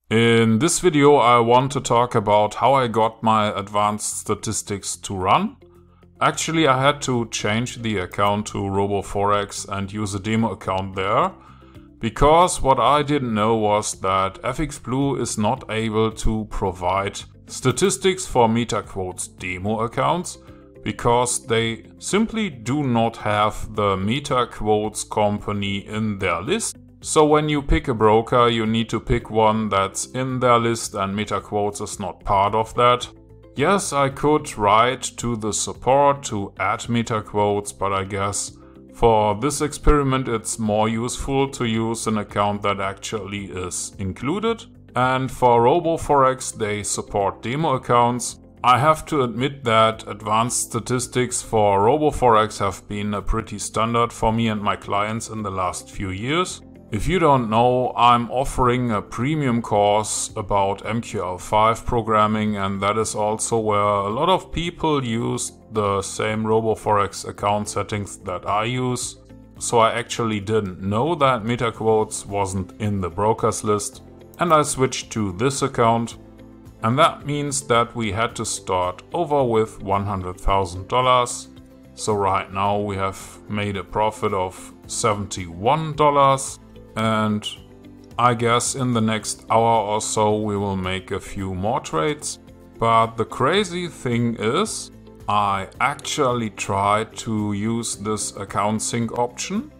In this video I want to talk about how I got my advanced statistics to run. Actually, I had to change the account to Robo Forex and use a demo account there, because what I didn't know was that FXblue is not able to provide statistics for MetaQuotes demo accounts, because they simply do not have the MetaQuotes company in their list. So when you pick a broker, you need to pick one that's in their list, and MetaQuotes is not part of that. Yes, I could write to the support to add MetaQuotes, but I guess for this experiment it's more useful to use an account that actually is included. And for Robo Forex, they support demo accounts. I have to admit that advanced statistics for Robo Forex have been a pretty standard for me and my clients in the last few years. If you don't know, I'm offering a premium course about MQL5 programming, and that is also where a lot of people use the same Robo Forex account settings that I use. So I actually didn't know that MetaQuotes wasn't in the brokers list, and I switched to this account. And that means that we had to start over with $100,000. So right now we have made a profit of $71. And I guess in the next hour or so we will make a few more trades. But the crazy thing is, I actually tried to use this account sync option.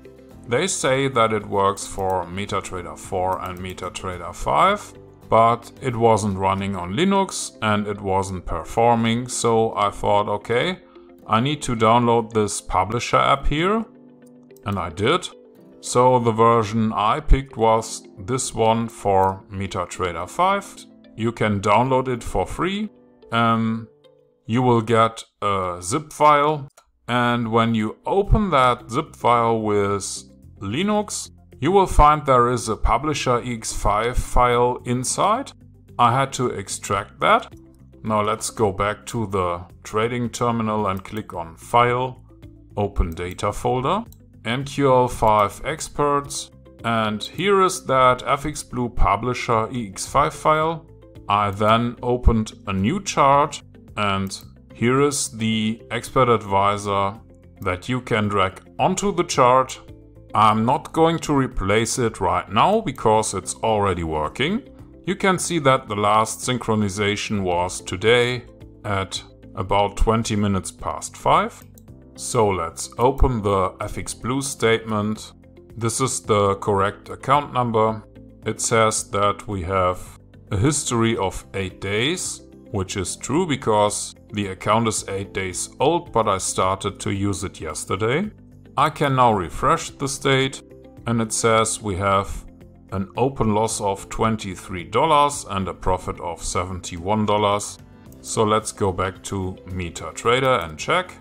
They say that it works for MetaTrader 4 and MetaTrader 5, but it wasn't running on Linux and it wasn't performing. So I thought, okay, I need to download this publisher app here, and I did. So the version I picked was this one for MetaTrader 5. You can download it for free. You will get a zip file, and when you open that zip file with Linux, you will find there is a publisher ex5 file inside. I had to extract that. Now let's go back to the trading terminal and click on File, Open Data folder. MQL5 experts, and here is that FXblue publisher ex5 file. I then opened a new chart, and here is the expert advisor that you can drag onto the chart. I'm not going to replace it right now because it's already working. You can see that the last synchronization was today at about 20 minutes past 5. So let's open the FXblue statement. This is the correct account number. It says that we have a history of 8 days, which is true because the account is 8 days old, but I started to use it yesterday. I can now refresh the state, and it says we have an open loss of $23 and a profit of $71. So let's go back to MetaTrader and check.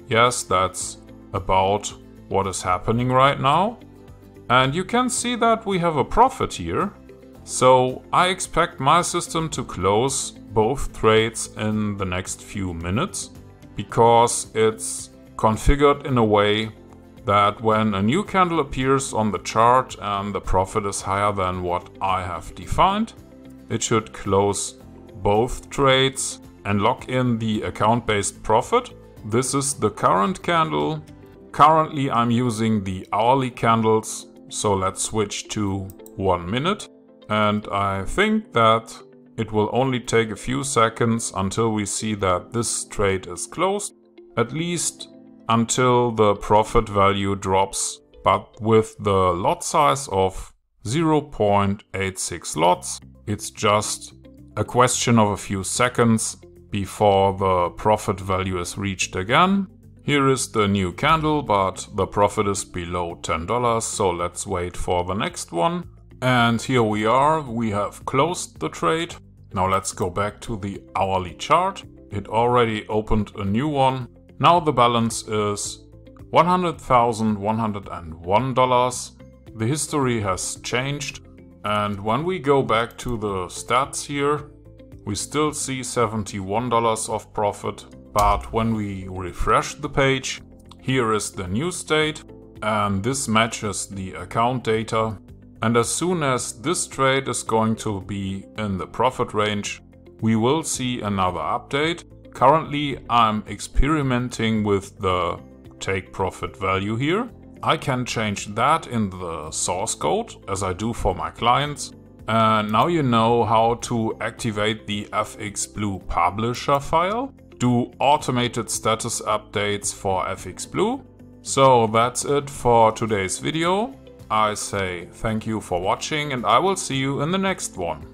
Yes, that's about what is happening right now. And you can see that we have a profit here. So I expect my system to close both trades in the next few minutes, because it's configured in a way that when a new candle appears on the chart and the profit is higher than what I have defined, it should close both trades and lock in the account-based profit. This is the current candle. Currently I'm using the hourly candles, so let's switch to 1 minute. And I think that it will only take a few seconds until we see that this trade is closed, at least until the profit value drops, but with the lot size of 0.86 lots. It's just a question of a few seconds before the profit value is reached again. Here is the new candle, but the profit is below $10, so let's wait for the next one. And here we are, we have closed the trade. Now let's go back to the hourly chart. It already opened a new one. Now the balance is $100,101. The history has changed, and when we go back to the stats here, we still see $71 of profit, but when we refresh the page, here is the new state, and this matches the account data. And as soon as this trade is going to be in the profit range, we will see another update. Currently, I'm experimenting with the take profit value here. I can change that in the source code, as I do for my clients. And now you know how to activate the FXblue publisher file, do automated status updates for FXblue. So that's it for today's video. I say thank you for watching and I will see you in the next one.